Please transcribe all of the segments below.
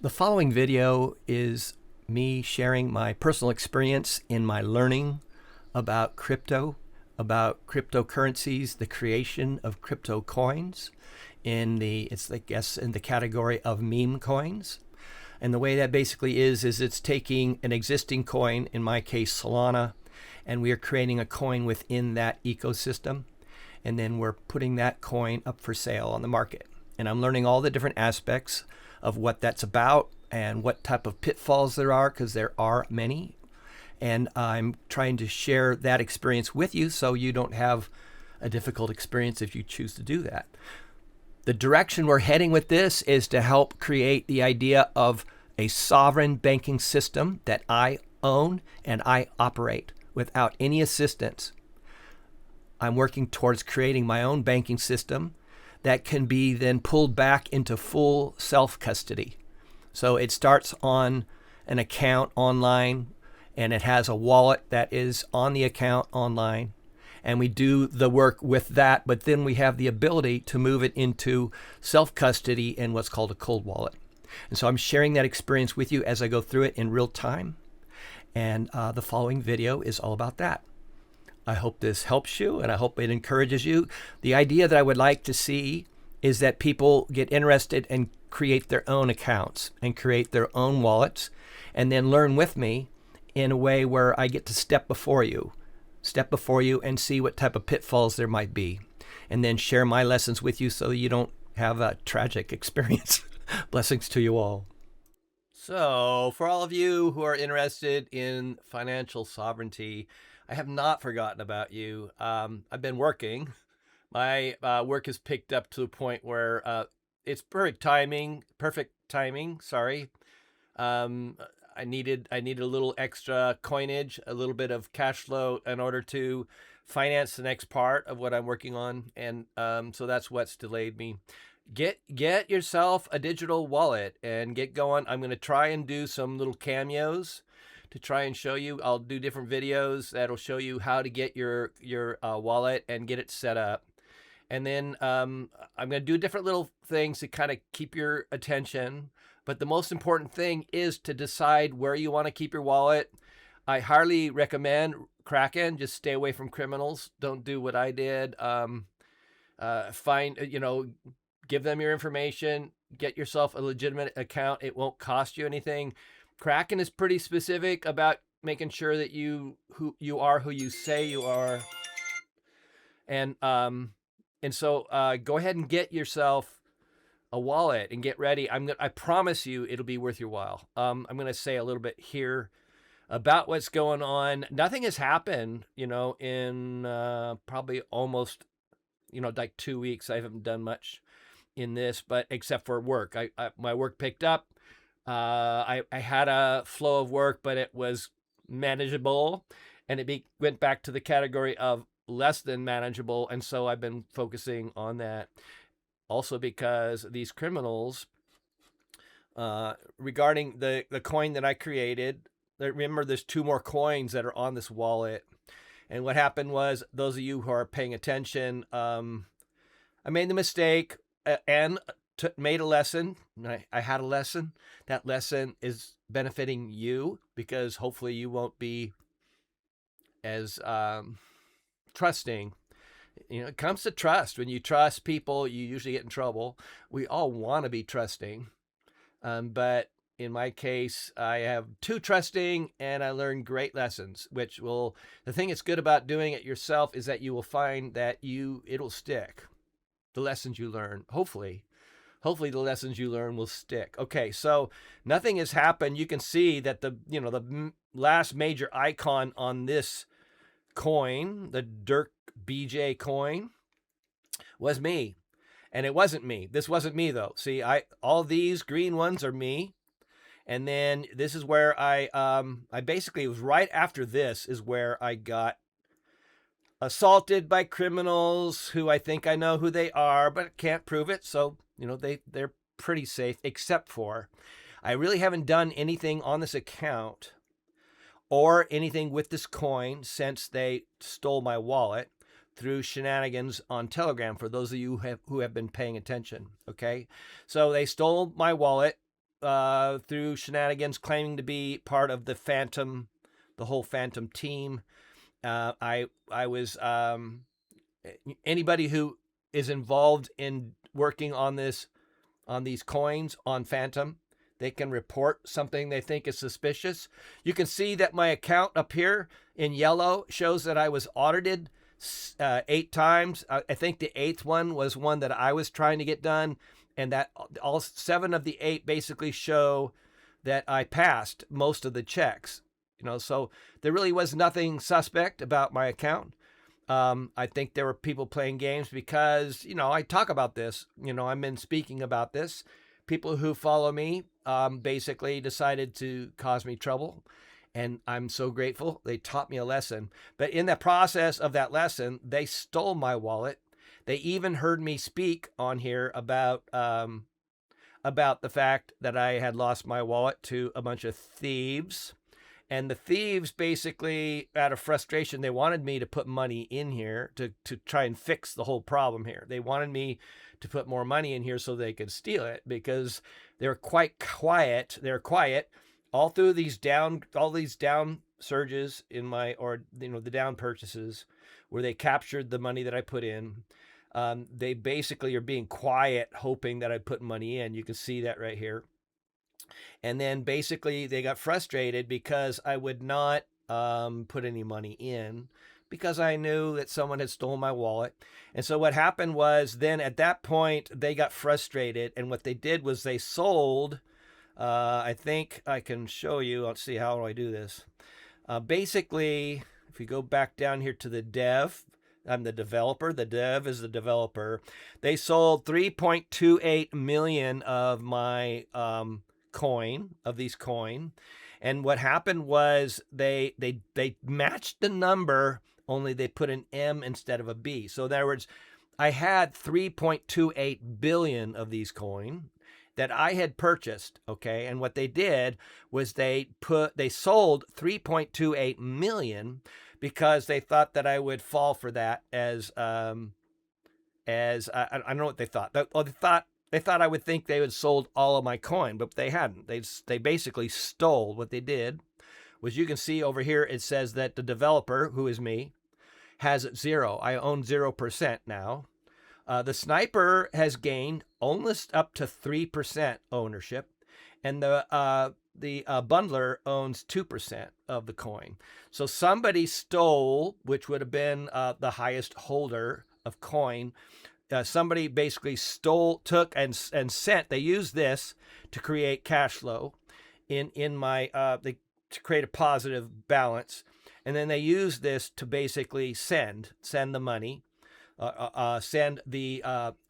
The following video is me sharing my personal experience in my learning about crypto, about cryptocurrencies, the creation of crypto coins in the category of meme coins. And the way that basically is it's taking an existing coin, in my case Solana, and we are creating a coin within that ecosystem. And then we're putting that coin up for sale on the market. And I'm learning all the different aspects of what that's about and what type of pitfalls there are, because there are many. And I'm trying to share that experience with you so you don't have a difficult experience if you choose to do that. The direction we're heading with this is to help create the idea of a sovereign banking system that I own and I operate without any assistance. I'm working towards creating my own banking system that can be then pulled back into full self-custody. So it starts on an account online, and it has a wallet that is on the account online. And we do the work with that, but then we have the ability to move it into self-custody in what's called a cold wallet. And so I'm sharing that experience with you as I go through it in real time. And the following video is all about that. I hope this helps you, and I hope it encourages you. The idea that I would like to see is that people get interested and create their own accounts and create their own wallets, and then learn with me in a way where I get to step before you and see what type of pitfalls there might be, and then share my lessons with you so you don't have a tragic experience. Blessings to you all. So for all of you who are interested in financial sovereignty, I have not forgotten about you. I've been working. My work has picked up to the point where it's perfect timing. Sorry. I needed a little extra coinage, a little bit of cash flow in order to finance the next part of what I'm working on, and so that's what's delayed me. Get yourself a digital wallet and get going. I'm going to try and do some little cameos to try and show you. I'll do different videos that'll show you how to get your wallet and get it set up. And then I'm going to do different little things to kind of keep your attention. But the most important thing is to decide where you want to keep your wallet. I highly recommend Kraken. Just stay away from criminals. Don't do what I did. Give them your information. Get yourself a legitimate account. It won't cost you anything. Kraken is pretty specific about making sure that you are who you say you are. And so go ahead and get yourself a wallet and get ready. I promise you it'll be worth your while. I'm going to say a little bit here about what's going on. Nothing has happened, in probably almost, like 2 weeks. I haven't done much in this, but except for work. My work picked up. I had a flow of work, but it was manageable, and it went back to the category of less than manageable. And so I've been focusing on that. Also because these criminals, regarding the coin that I created, remember there's 2 more coins that are on this wallet. And what happened was, those of you who are paying attention, I made the mistake and made a lesson. I had a lesson. That lesson is benefiting you, because hopefully you won't be as trusting. It comes to trust. When you trust people, you usually get in trouble. We all want to be trusting. But in my case, I have too trusting, and I learned great lessons, the thing that's good about doing it yourself is that you will find that it'll stick. The lessons you learn, hopefully the lessons you learn will stick. Okay, so nothing has happened. You can see that the last major icon on this coin, the Dirk BJ coin, was me. And it wasn't me. This wasn't me though. See, all these green ones are me. And then this is where I basically, it was right after this is where I got assaulted by criminals who I think I know who they are, but can't prove it. So, they're pretty safe, except for I really haven't done anything on this account or anything with this coin since they stole my wallet through shenanigans on Telegram, for those of you who have been paying attention. Okay. So they stole my wallet through shenanigans, claiming to be part of the Phantom, the whole Phantom team. I was anybody who is involved in working on these coins on Phantom, they can report something they think is suspicious. You can see that my account up here in yellow shows that I was audited 8 times. I think the 8th one was one that I was trying to get done, and that all 7 of the 8 basically show that I passed most of the checks. So there really was nothing suspect about my account. I think there were people playing games because, I talk about this. I've been speaking about this. People who follow me basically decided to cause me trouble, and I'm so grateful. They taught me a lesson. But in the process of that lesson, they stole my wallet. They even heard me speak on here about the fact that I had lost my wallet to a bunch of thieves. And the thieves basically, out of frustration, they wanted me to put money in here to try and fix the whole problem here. They wanted me to put more money in here so they could steal it, because they're quite quiet. They're quiet all through all these down surges in the down purchases where they captured the money that I put in. They basically are being quiet, hoping that I put money in. You can see that right here. And then basically they got frustrated because I would not put any money in, because I knew that someone had stolen my wallet. And so what happened was, then at that point, they got frustrated. And what they did was they sold, I think I can show you. Let's see, how do I do this? Basically, if we go back down here to the dev, I'm the developer. The dev is the developer. They sold 3.28 million of my these coin. And what happened was they matched the number, only they put an M instead of a B. So in other words, I had 3.28 billion of these coin that I had purchased. Okay. And what they did was they sold 3.28 million because they thought that I would fall for that as I don't know what they thought. They thought I would think they had sold all of my coin, but they hadn't. They basically stole. What they did was, you can see over here, it says that the developer, who is me, has 0. I own 0% now. The sniper has gained almost up to 3% ownership, and the bundler owns 2% of the coin. So somebody stole, which would have been the highest holder of coin. Somebody basically took and sent. They used this to create cash flow in my to create a positive balance, and then they used this to basically send the money, send the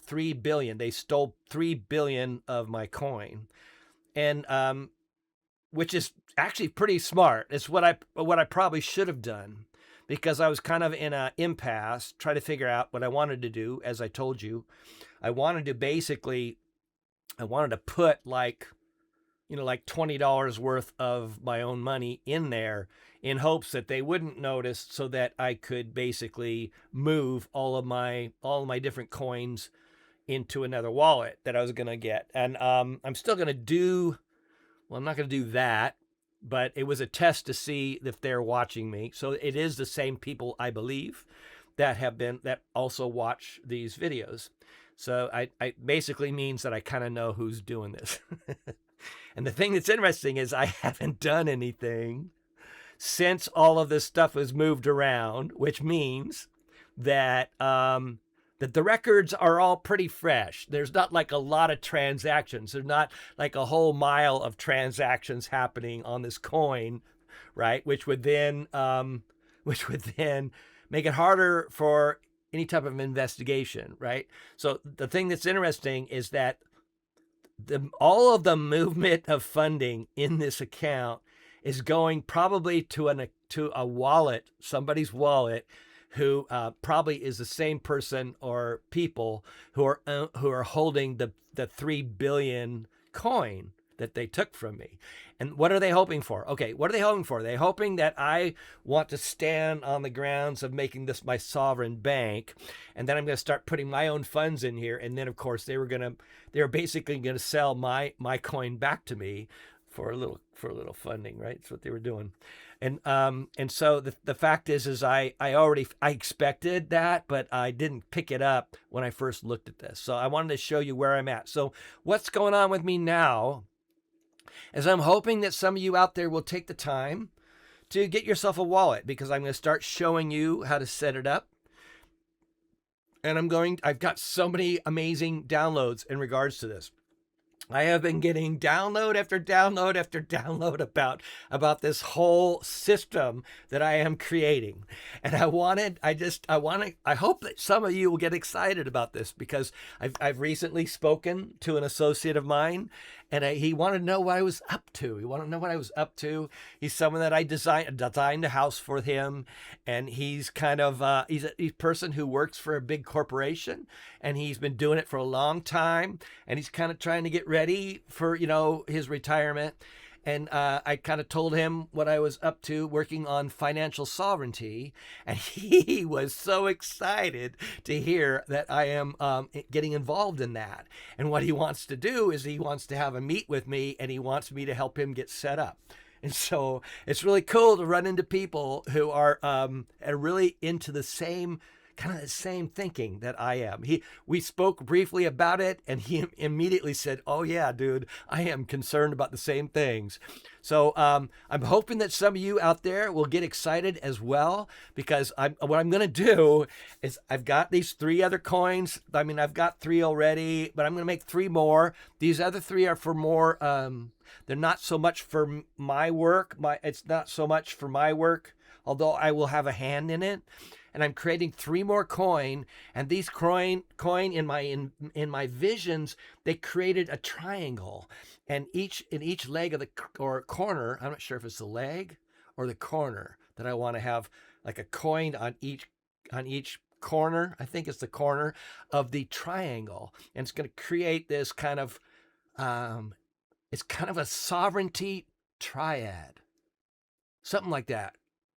3 billion. They stole 3 billion of my coin, and which is actually pretty smart. It's what I probably should have done, because I was kind of in an impasse trying to figure out what I wanted to do. As I told you, I wanted to put like $20 worth of my own money in there, in hopes that they wouldn't notice, so that I could basically move all of my different coins into another wallet that I was going to get. And I'm still going to do, well, I'm not going to do that, but it was a test to see if they're watching me. So it is the same people, I believe, that also watch these videos. So I basically means that I kind of know who's doing this. And the thing that's interesting is, I haven't done anything since all of this stuff was moved around, which means that that the records are all pretty fresh. There's not like a lot of transactions. There's not like a whole mile of transactions happening on this coin, right? Which would then make it harder for any type of investigation, right? So the thing that's interesting is that all of the movement of funding in this account is going probably to a wallet, somebody's wallet, who probably is the same person or people who are holding the 3 billion coin, that they took from me. And what are they hoping for? Okay, what are they hoping for? They're hoping that I want to stand on the grounds of making this my sovereign bank, and then I'm going to start putting my own funds in here. And then, of course, they were basically going to sell my coin back to me for a little funding, right? That's what they were doing. And so the fact is I expected that, but I didn't pick it up when I first looked at this. So I wanted to show you where I'm at. So what's going on with me now is I'm hoping that some of you out there will take the time to get yourself a wallet, because I'm going to start showing you how to set it up. And I've got so many amazing downloads in regards to this. I have been getting download after download after download about this whole system that I am creating. And I hope that some of you will get excited about this, because I've recently spoken to an associate of mine, and he wanted to know what I was up to. He's someone that I designed a house for him, and he's kind of he's a person who works for a big corporation, and he's been doing it for a long time, and he's kind of trying to get ready for his retirement. And I kind of told him what I was up to working on financial sovereignty. And he was so excited to hear that I am getting involved in that. And what he wants to do is he wants to have a meet with me, and he wants me to help him get set up. And so it's really cool to run into people who are really into the same thinking that I am. We spoke briefly about it, and he immediately said, "Oh yeah, dude, I am concerned about the same things." So I'm hoping that some of you out there will get excited as well, because what I'm going to do is I've got these 3 other coins. I mean, I've got 3 already, but I'm going to make 3 more. These other 3 are for more. They're not so much for my work. It's not so much for my work, although I will have a hand in it. And I'm creating 3 more coin, and these coin in my visions, they created a triangle, and in each leg of or corner, I'm not sure if it's the leg or the corner, that I want to have like a coin on each corner. I think it's the corner of the triangle, and it's going to create this kind of it's kind of a sovereignty triad, something like that,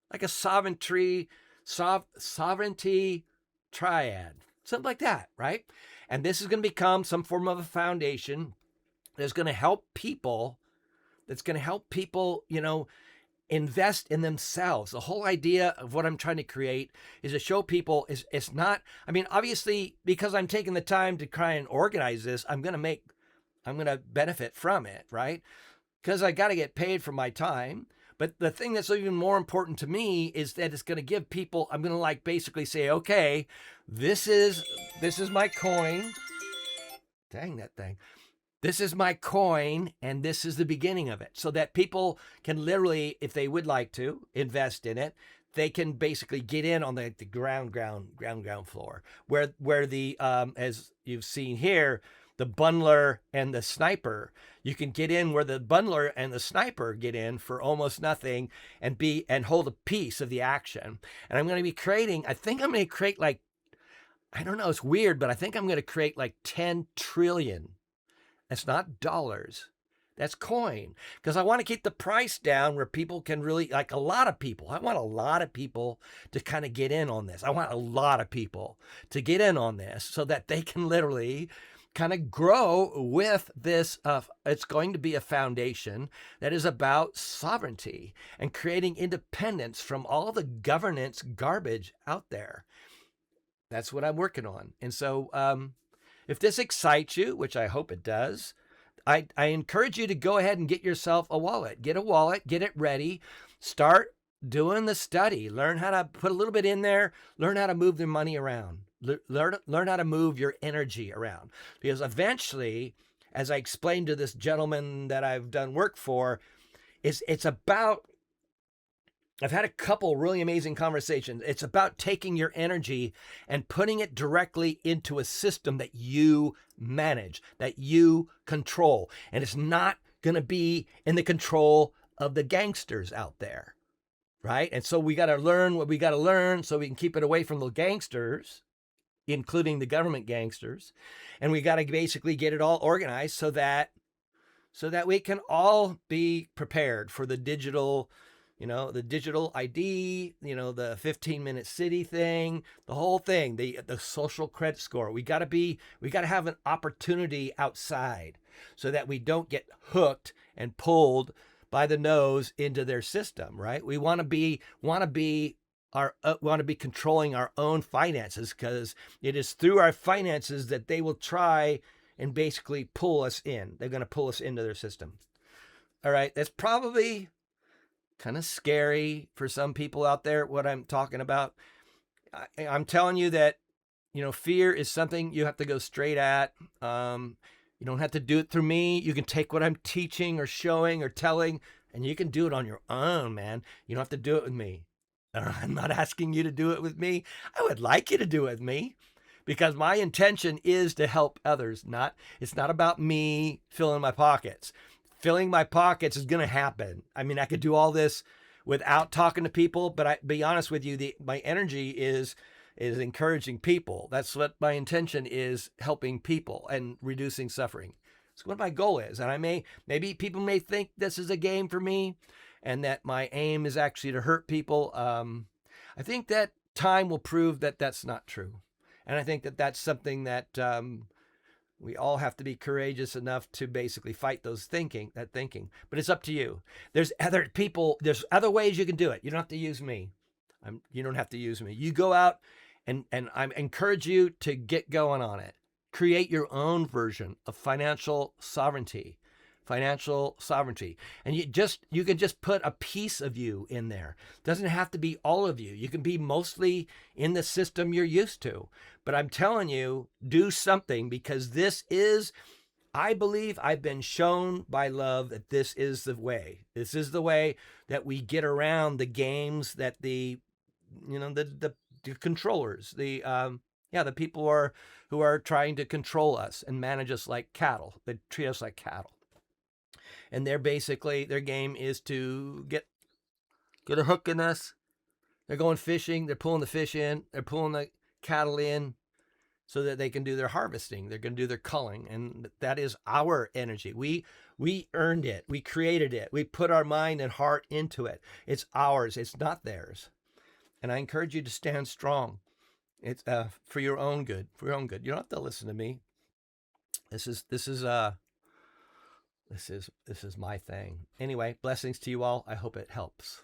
like a sovereignty triad, something like that, right? And this is going to become some form of a foundation that's going to help people, invest in themselves. The whole idea of what I'm trying to create is to show people it's not, I mean, obviously, because I'm taking the time to try and organize this, I'm going to benefit from it, right? Because I got to get paid for my time. But the thing that's even more important to me is that it's going to give people, I'm going to basically say, okay, this is my coin. Dang that thing. This is my coin, and this is the beginning of it. So that people can literally, if they would like to invest in it, they can basically get in on the ground floor, where the as you've seen here, the bundler and the sniper, you can get in where the bundler and the sniper get in for almost nothing, and hold a piece of the action. And I'm going to be creating, I think I'm going to create I don't know, it's weird, but I think I'm going to create 10 trillion. That's not dollars. That's coin. Because I want to keep the price down where people can really, a lot of people. I want a lot of people to kind of get in on this. I want a lot of people to get in on this so that they can literally kind of grow with this. It's going to be a foundation that is about sovereignty and creating independence from all the governance garbage out there. That's what I'm working on. And so if this excites you, which I hope it does, I encourage you to go ahead and get yourself a wallet. Get a wallet, get it ready, start doing the study, learn how to put a little bit in there, learn how to move the money around. Learn how to move your energy around, because eventually, as I explained to this gentleman that I've done work for, it's about, I've had a couple really amazing conversations. It's about taking your energy and putting it directly into a system that you manage, that you control. And it's not going to be in the control of the gangsters out there, right? And so we got to learn what we got to learn so we can keep it away from the gangsters, including the government gangsters. And we got to basically get it all organized so that so that we can all be prepared for the digital, the digital ID, the 15-minute city thing, the whole thing, the social credit score. We got to have an opportunity outside so that we don't get hooked and pulled by the nose into their system, right? We want to be controlling our own finances, because it is through our finances that they will try and basically pull us in. They're going to pull us into their system. All right, that's probably kind of scary for some people out there, what I'm talking about. I'm telling you that, fear is something you have to go straight at. You don't have to do it through me. You can take what I'm teaching or showing or telling, and you can do it on your own, man. You don't have to do it with me. I'm not asking you to do it with me. I would like you to do it with me, because my intention is to help others. It's not about me filling my pockets. Filling my pockets is going to happen. I mean, I could do all this without talking to people, but I be honest with you, my energy is encouraging people. That's what my intention is, helping people and reducing suffering. That's what my goal is. And maybe people may think this is a game for me and that my aim is actually to hurt people. I think that time will prove that that's not true. And I think that that's something that we all have to be courageous enough to basically fight that thinking. But it's up to you. There's other ways you can do it. You don't have to use me. You don't have to use me. You go out and I encourage you to get going on it. Create your own version of financial sovereignty. And you can just put a piece of you in there. It doesn't have to be all of you. You can be mostly in the system you're used to. But I'm telling you, do something, because I believe I've been shown by love that this is the way. This is the way that we get around the games that the controllers, the people who are trying to control us and manage us like cattle. They treat us like cattle. And their game is to get a hook in us. They're going fishing. They're pulling the fish in. They're pulling the cattle in so that they can do their harvesting. They're going to do their culling. And that is our energy. We earned it. We created it. We put our mind and heart into it. It's ours. It's not theirs. And I encourage you to stand strong. It's for your own good. For your own good. You don't have to listen to me. This is my thing. Anyway, blessings to you all. I hope it helps.